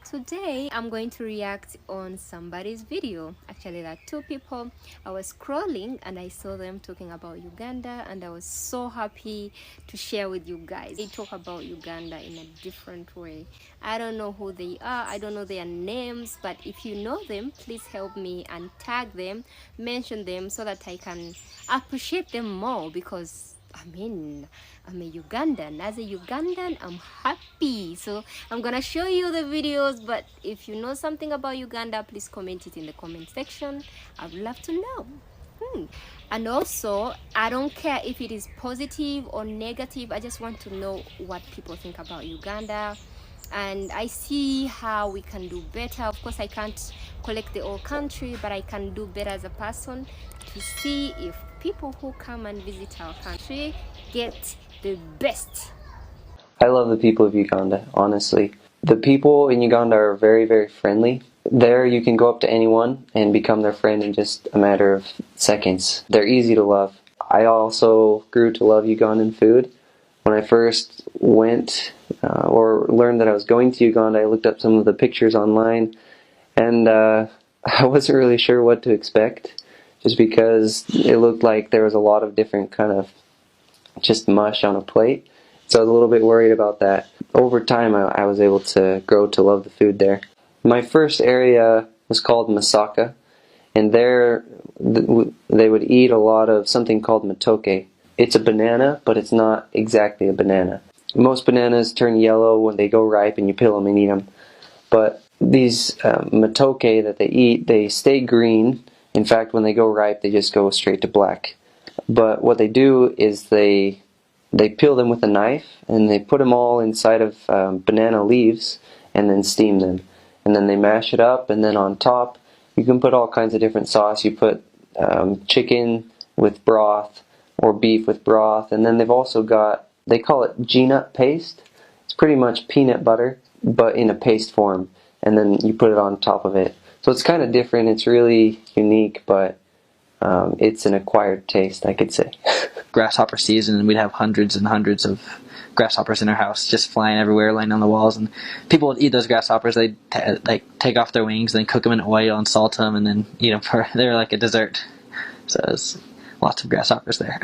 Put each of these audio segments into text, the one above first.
Today I'm going to react on somebody's video. Actually, there are two people. I was scrolling and I saw them talking about Uganda, and I was so happy to share with you guys. They talk about Uganda in a different way. I don't know who they are, I don't know their names, but if you know them, please help me and tag them, mention them so that I can appreciate them more, because I'm a Ugandan. As a Ugandan, I'm happy. So I'm gonna show you the videos, but if you know something about Uganda, please comment it in the comment section. I'd love to know. And also, I don't care if it is positive or negative. I just want to know what people think about Uganda, and I see how we can do better. Of course, I can't collect the whole country, but I can do better as a person to see if people who come and visit our country get the best. I love the people of Uganda, honestly. The people in Uganda are very, very friendly. There you can go up to anyone and become their friend in just a matter of seconds. They're easy to love. I also grew to love Ugandan food. When I first went or learned that I was going to Uganda, I looked up some of the pictures online, and I wasn't really sure what to expect, just because it looked like there was a lot of different kind of just mush on a plate. So I was a little bit worried about that. Over time, I was able to grow to love the food there. My first area was called Masaka, and there they would eat a lot of something called matoke. It's a banana, but it's not exactly a banana. Most bananas turn yellow when they go ripe and you peel them and eat them. But these matoke that they eat, they stay green. In fact, when they go ripe, they just go straight to black. But what they do is they peel them with a knife, and they put them all inside of banana leaves and then steam them. And then they mash it up, and then on top you can put all kinds of different sauce. You put chicken with broth or beef with broth, and then they've also got, they call it G-nut paste. It's pretty much peanut butter, but in a paste form, and then you put it on top of it. So it's kind of different, it's really unique, but it's an acquired taste, I could say. Grasshopper season, and we'd have hundreds and hundreds of grasshoppers in our house, just flying everywhere, lying on the walls, and people would eat those grasshoppers. They'd take off their wings, then cook them in oil and salt them, and then eat them. They're like a dessert. So it's lots of grasshoppers there.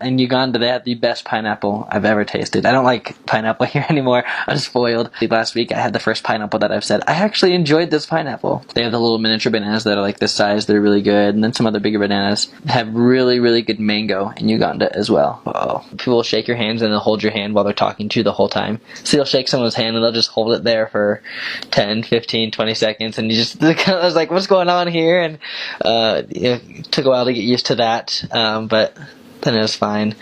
In Uganda, they had the best pineapple I've ever tasted. I don't like pineapple here anymore. I'm spoiled. Last week I had the first pineapple that I've said, I actually enjoyed this pineapple. They have the little miniature bananas that are like this size. They're really good. And then some other bigger bananas. They have really, really good mango in Uganda as well. Oh. People will shake your hands and they'll hold your hand while they're talking to you the whole time. So you'll shake someone's hand and they'll just hold it there for 10, 15, 20 seconds. And you just, I was like, what's going on here? And it took a while to get used to that. But then it was fine.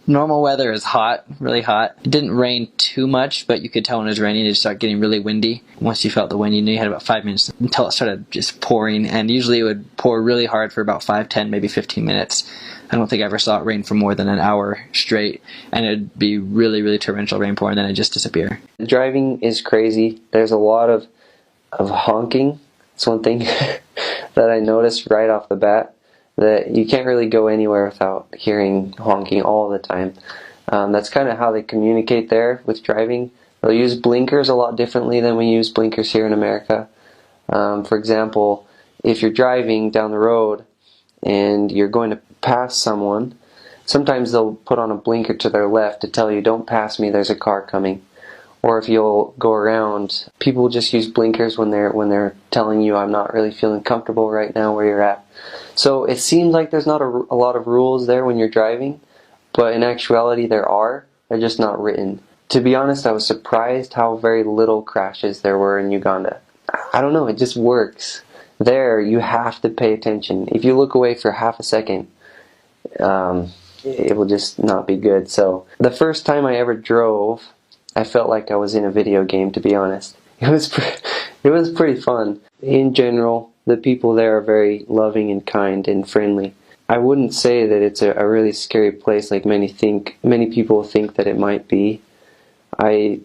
Normal weather is hot, really hot. It didn't rain too much, but you could tell when it was raining. It just started getting really windy. Once you felt the wind, you knew you had about 5 minutes until it started just pouring, and usually it would pour really hard for about 5, 10, maybe 15 minutes. I don't think I ever saw it rain for more than an hour straight, and it'd be really, really torrential rain pouring, then it'd just disappear. Driving is crazy. There's a lot of honking. It's one thing that I noticed right off the bat, that you can't really go anywhere without hearing honking all the time. That's kind of how they communicate there with driving. They'll use blinkers a lot differently than we use blinkers here in America. For example, if you're driving down the road and you're going to pass someone, sometimes they'll put on a blinker to their left to tell you, don't pass me, there's a car coming. Or if you'll go around, people just use blinkers when they're telling you, I'm not really feeling comfortable right now where you're at. So it seems like there's not a lot of rules there when you're driving, but in actuality there are. They're just not written. To be honest, I was surprised how very little crashes there were in Uganda. I don't know, it just works. There, you have to pay attention. If you look away for half a second, it will just not be good. So the first time I ever drove, I felt like I was in a video game, to be honest. It was pretty fun. In general, the people there are very loving and kind and friendly. I wouldn't say that it's a really scary place like many people think that it might be. I,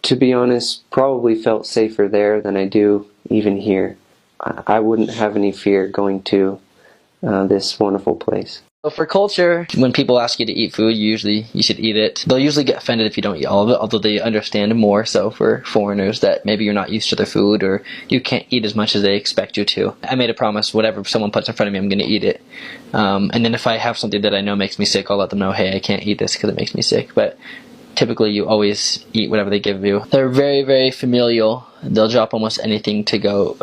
to be honest, probably felt safer there than I do even here. I wouldn't have any fear going to this wonderful place. So for culture, when people ask you to eat food, you should eat it. They'll usually get offended if you don't eat all of it, although they understand more so for foreigners that maybe you're not used to their food or you can't eat as much as they expect you to. I made a promise, whatever someone puts in front of me, I'm going to eat it. And then if I have something that I know makes me sick, I'll let them know, hey, I can't eat this because it makes me sick. But typically you always eat whatever they give you. They're very, very familial. They'll drop almost anything to go.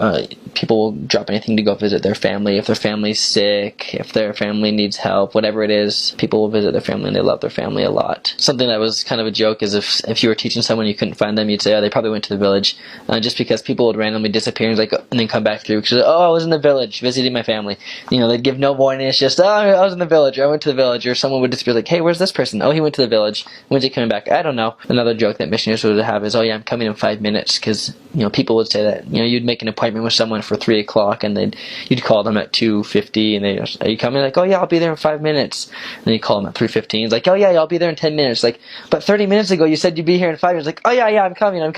People will drop anything to go visit their family. If their family's sick, if their family needs help, whatever it is, people will visit their family and they love their family a lot. Something that was kind of a joke is if you were teaching someone you couldn't find them, you'd say, oh, they probably went to the village. Just because people would randomly disappear and then come back through. Because, oh, I was in the village visiting my family. You know, they'd give no warning. It's just, oh, I was in the village, or I went to the village. Or someone would disappear like, hey, where's this person? Oh, he went to the village. When's he coming back? I don't know. Another joke that missionaries would have is, oh yeah, I'm coming in 5 minutes. Because, you know, people would say that, you know, you'd make an appointment with someone for 3 o'clock and you'd call them at 2:50 and they, are you coming? Like, oh yeah, I'll be there in 5 minutes. And then you call them at 3:15. It's like, oh yeah, I'll be there in 10 minutes. Like, but 30 minutes ago you said you'd be here in 5 minutes. Like, oh yeah, I'm coming. And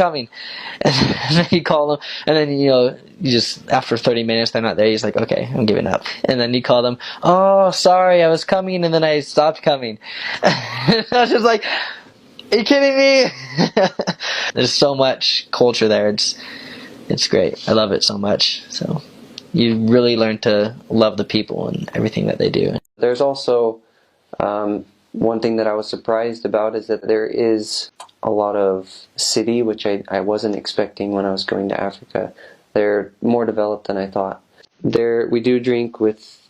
then you call them and then, you know, you just, after 30 minutes they're not there. He's like, okay, I'm giving up. And then you call them, oh, sorry, I was coming and then I stopped coming. I was just like, are you kidding me? There's so much culture there. It's great. I love it so much. So you really learn to love the people and everything that they do. There's also one thing that I was surprised about is that there is a lot of city, which I wasn't expecting when I was going to Africa. They're more developed than I thought. We do drink with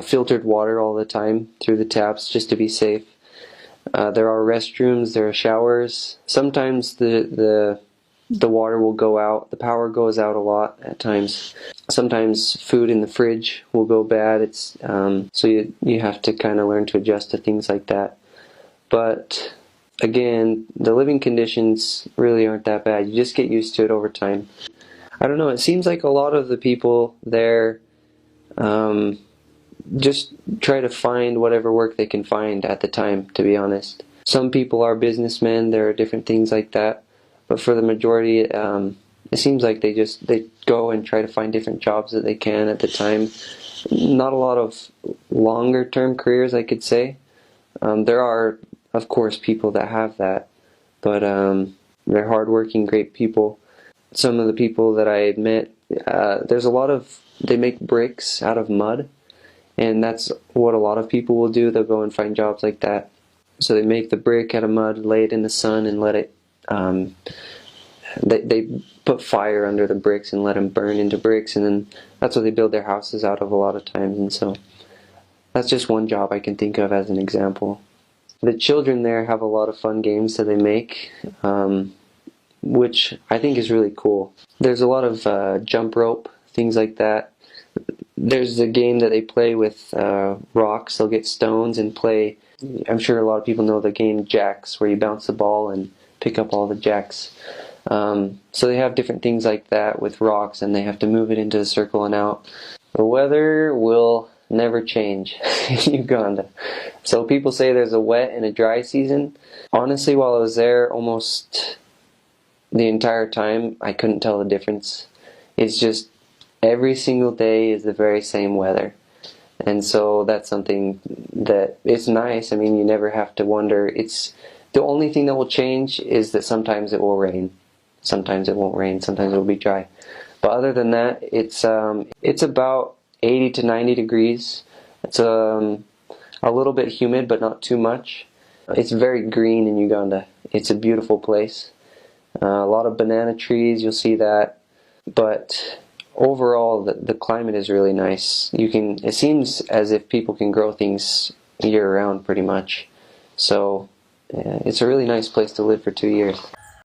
filtered water all the time through the taps just to be safe. There are restrooms, there are showers. Sometimes the water will go out, the power goes out a lot at times. Sometimes food in the fridge will go bad. It's so you have to kind of learn to adjust to things like that. But again, the living conditions really aren't that bad. You just get used to it over time. I don't know, it seems like a lot of the people there just try to find whatever work they can find at the time, to be honest. Some people are businessmen, there are different things like that, but for the majority, it seems like they go and try to find different jobs that they can at the time. Not a lot of longer term careers, I could say. There are, of course, people that have that, but they're hardworking, great people. Some of the people that I met, they make bricks out of mud. And that's what a lot of people will do. They'll go and find jobs like that. So they make the brick out of mud, lay it in the sun, and let it. They put fire under the bricks and let them burn into bricks, and then that's what they build their houses out of a lot of times. And so that's just one job I can think of as an example. The children there have a lot of fun games that they make, which I think is really cool. There's a lot of jump rope, things like that. There's a game that they play with rocks. They'll get stones and play. I'm sure a lot of people know the game Jacks, where you bounce the ball and pick up all the jacks. So they have different things like that with rocks, and they have to move it into the circle and out. The weather will never change in Uganda. So people say there's a wet and a dry season. Honestly, while I was there almost the entire time, I couldn't tell the difference. It's just every single day is the very same weather. And so that's something that it's nice. I mean, you never have to wonder. It's the only thing that will change is that sometimes it will rain. Sometimes it won't rain. Sometimes it will be dry. But other than that, it's about 80 to 90 degrees. It's a little bit humid, but not too much. It's very green in Uganda. It's a beautiful place. A lot of banana trees, you'll see that. But overall, the climate is really nice. It seems as if people can grow things year round pretty much. So it's a really nice place to live for 2 years.